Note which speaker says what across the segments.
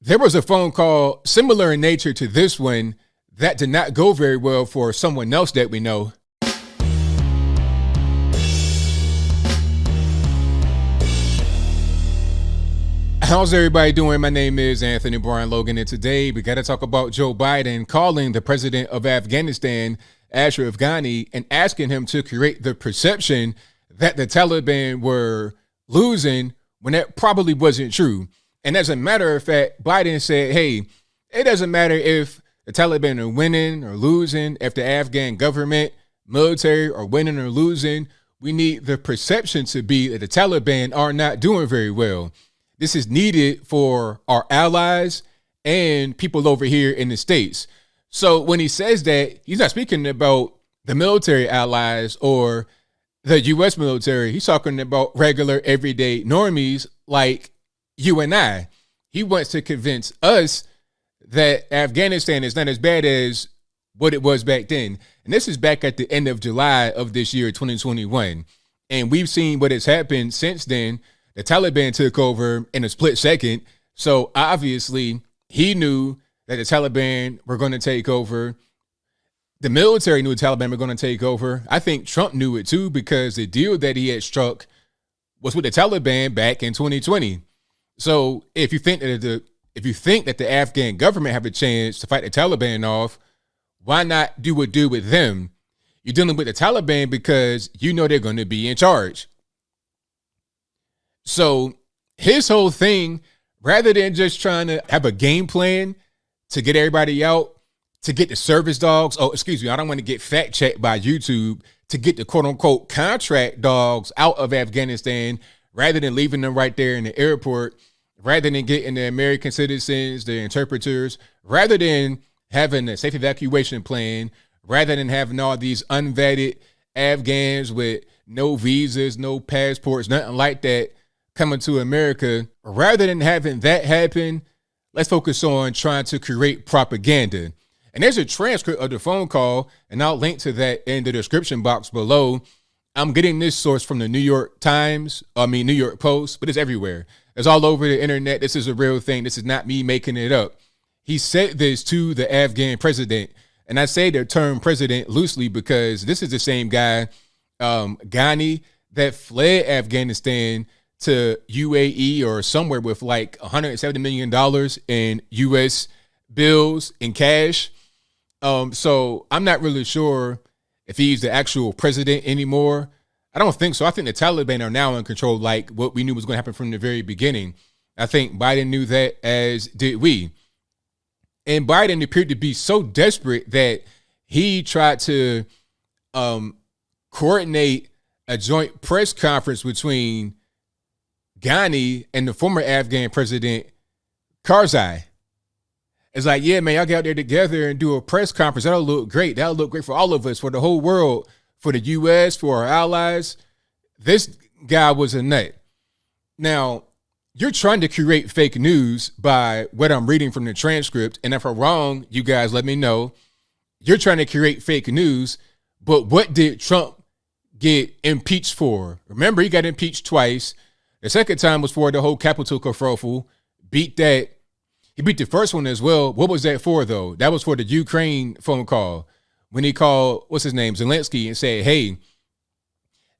Speaker 1: There was a phone call similar in nature to this one that did not go very well for someone else that we know. How's everybody doing? My name is Anthony Brian Logan, and today we got to talk about Joe Biden calling the president of Afghanistan, Ashraf Ghani, and asking him to create the perception that the Taliban were losing when that probably wasn't true. And as a matter of fact, Biden said, hey, it doesn't matter if the Taliban are winning or losing, if the Afghan government, military are winning or losing. We need the perception to be that the Taliban are not doing very well. This is needed for our allies and people over here in the States. So when he says that, he's not speaking about the military allies or the U.S. military. He's talking about regular, everyday normies like you and I. He wants to convince us that Afghanistan is not as bad as what it was back then. And this is back at the end of July of this year, 2021. And we've seen what has happened since then. The Taliban took over in a split second. So obviously he knew that the Taliban were going to take over. The military knew the Taliban were going to take over. I think Trump knew it too, because the deal that he had struck was with the Taliban back in 2020. So if you think that the Afghan government have a chance to fight the Taliban off, why not do a deal with them? You're dealing with the Taliban because you know they're going to be in charge. So his whole thing, rather than just trying to have a game plan to get everybody out, to get the service dogs, I don't want to get fact checked by YouTube, to get the quote unquote contract dogs out of Afghanistan, rather than leaving them right there in the airport, rather than getting the American citizens, the interpreters, rather than having a safe evacuation plan, rather than having all these unvetted Afghans with no visas, no passports, nothing like that coming to America, rather than having that happen, let's focus on trying to create propaganda. And there's a transcript of the phone call, and I'll link to that in the description box below. I'm getting this source from the New York Post, but it's everywhere. It's all over the internet. This is a real thing. This is not me making it up. He said this to the Afghan president, and I say the term president loosely because this is the same guy, Ghani, that fled Afghanistan to UAE or somewhere with like $170 million in U.S. bills in cash. So I'm not really sure if he's the actual president anymore. I don't think so. I think the Taliban are now in control, like what we knew was going to happen from the very beginning. I think Biden knew that, as did we. And Biden appeared to be so desperate that he tried to coordinate a joint press conference between Ghani and the former Afghan president, Karzai. It's like, yeah, man, y'all get out there together and do a press conference. That'll look great. That'll look great for all of us, for the whole world, for the U.S., for our allies. This guy was a nut. Now, you're trying to create fake news by what I'm reading from the transcript. And if I'm wrong, you guys let me know. You're trying to create fake news. But what did Trump get impeached for? Remember, he got impeached twice. The second time was for the whole Capitol kerfuffle. He beat the first one as well. What was that for, though? That was for the Ukraine phone call. When he called, Zelensky, and said, hey,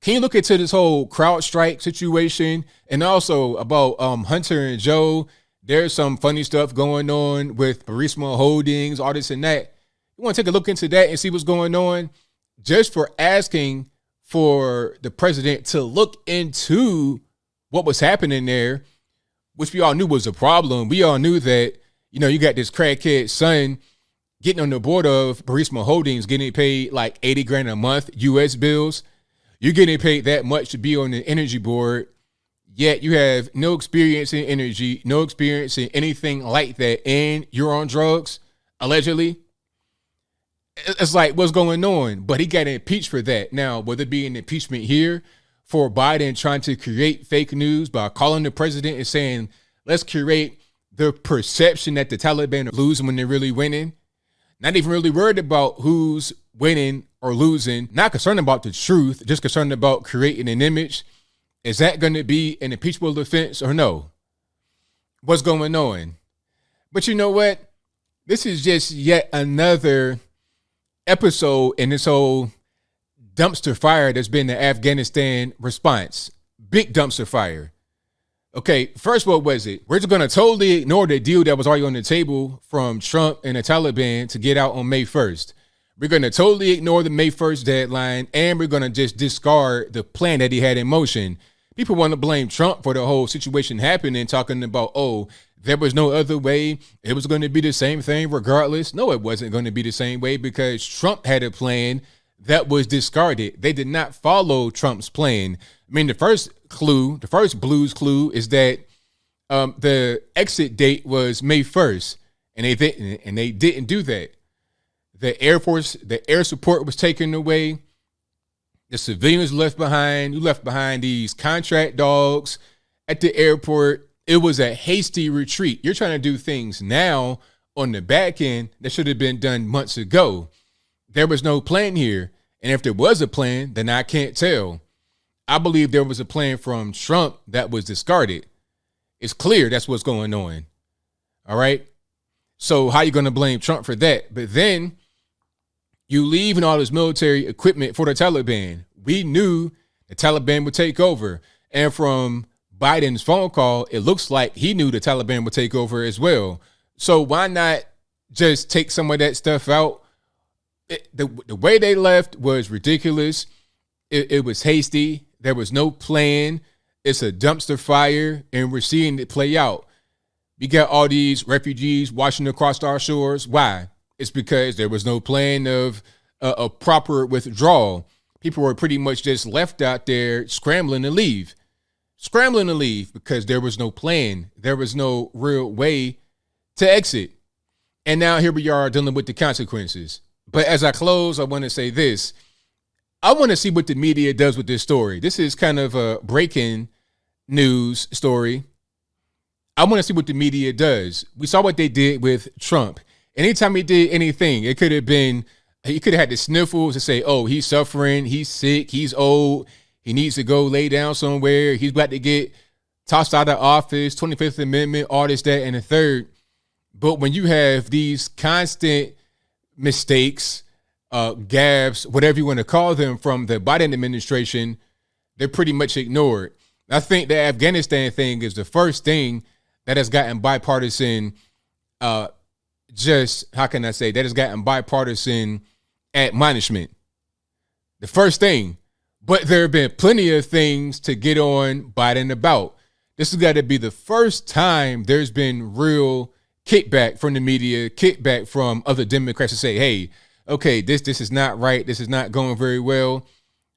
Speaker 1: can you look into this whole CrowdStrike situation? And also about Hunter and Joe, there's some funny stuff going on with Burisma Holdings, all this and that. You want to take a look into that and see what's going on? Just for asking for the president to look into what was happening there, which we all knew was a problem. We all knew that, you got this crackhead son getting on the board of Burisma Holdings, getting paid like $80,000 a month, U.S. bills. You're getting paid that much to be on the energy board, yet you have no experience in energy, no experience in anything like that, and you're on drugs, allegedly. It's like, what's going on? But he got impeached for that. Now, will there be an impeachment here for Biden trying to create fake news by calling the president and saying, let's create the perception that the Taliban are losing when they're really winning? Not even really worried about who's winning or losing, not concerned about the truth, just concerned about creating an image. Is that going to be an impeachable offense or no? What's going on? But you know what? This is just yet another episode in this whole dumpster fire that's been the Afghanistan response. Big dumpster fire. Okay, first, what was it? We're just going to totally ignore the deal that was already on the table from Trump and the Taliban to get out on May 1st. We're going to totally ignore the May 1st deadline, and we're going to just discard the plan that he had in motion. People want to blame Trump for the whole situation happening, talking about, oh, there was no other way. It was going to be the same thing regardless. No, it wasn't going to be the same way because Trump had a plan that was discarded. They did not follow Trump's plan. I mean, the first blues clue is that the exit date was May 1st, and they didn't do that. The Air Force, the air support was taken away. The civilians left behind. You left behind these contract dogs at the airport. It was a hasty retreat. You're trying to do things now on the back end that should have been done months ago. There was no plan here. And if there was a plan, then I can't tell. I believe there was a plan from Trump that was discarded. It's clear that's what's going on. All right. So how are you going to blame Trump for that? But then you leaving all this military equipment for the Taliban. We knew the Taliban would take over. And from Biden's phone call, it looks like he knew the Taliban would take over as well. So why not just take some of that stuff out? The way they left was ridiculous. It was hasty. There was no plan. It's a dumpster fire, and we're seeing it play out. We got all these refugees washing across our shores. Why? It's because there was no plan of a proper withdrawal. People were pretty much just left out there scrambling to leave because there was no plan. There was no real way to exit. And now here we are dealing with the consequences. But as I close, I want to say this. I want to see what the media does with this story. This is kind of a breaking news story. I want to see what the media does. We saw what they did with Trump. Anytime he did anything, he could have had the sniffles to say, oh, he's suffering, he's sick, he's old, he needs to go lay down somewhere, he's about to get tossed out of office, 25th Amendment, all this, that, and the third. But when you have these constant mistakes, gaps, whatever you want to call them, from the Biden administration, they're pretty much ignored. I think the Afghanistan thing is the first thing that has gotten bipartisan, that has gotten bipartisan admonishment. The first thing. But there have been plenty of things to get on Biden about. This has got to be the first time there's been real kickback from the media, kickback from other Democrats to say, hey, okay, this is not right. This is not going very well.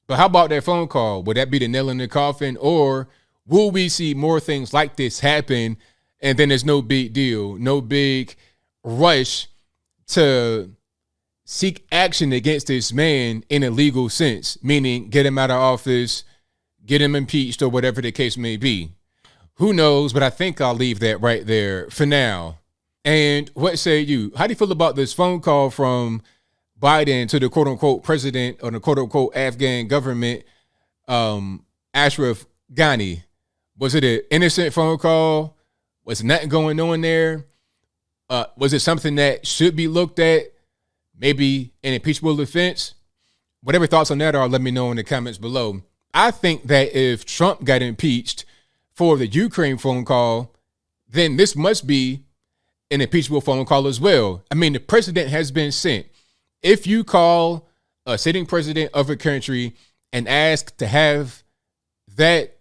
Speaker 1: But how about that phone call? Would that be the nail in the coffin? Or will we see more things like this happen and then there's no big deal, no big rush to seek action against this man in a legal sense, meaning get him out of office, get him impeached, or whatever the case may be? Who knows? But I think I'll leave that right there for now. And what say you? How do you feel about this phone call from Biden to the quote unquote president or the quote unquote Afghan government, Ashraf Ghani? Was it an innocent phone call? Was nothing going on there? Was it something that should be looked at? Maybe an impeachable offense? Whatever thoughts on that are, let me know in the comments below. I think that if Trump got impeached for the Ukraine phone call, then this must be an impeachable phone call as well. I mean, the president has been sent. If you call a sitting president of a country and ask to have that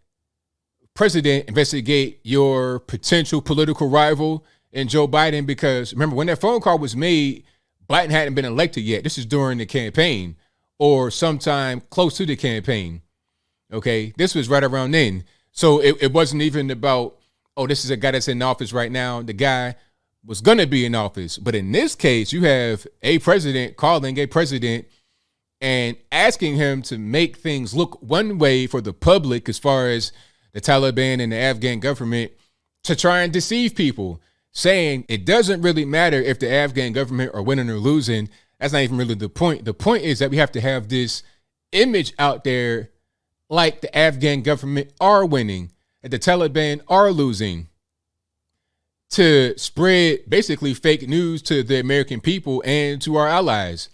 Speaker 1: president investigate your potential political rival in Joe Biden, because remember, when that phone call was made, Biden hadn't been elected yet. This is during the campaign or sometime close to the campaign. Okay, this was right around then. So it wasn't even about, oh, this is a guy that's in office right now. The guy was going to be in office. But in this case, you have a president calling a president and asking him to make things look one way for the public as far as the Taliban and the Afghan government, to try and deceive people, saying it doesn't really matter if the Afghan government are winning or losing. That's not even really the point. The point is that we have to have this image out there like the Afghan government are winning and the Taliban are losing. to spread basically fake news to the American people and to our allies.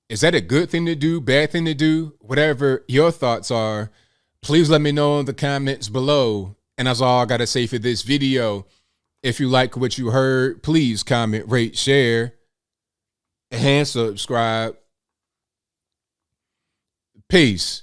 Speaker 1: Is that a good thing to do, bad thing to do? Whatever your thoughts are, please let me know in the comments below. And that's all I got to say for this video. If you like what you heard, please comment, rate, share, and subscribe. Peace.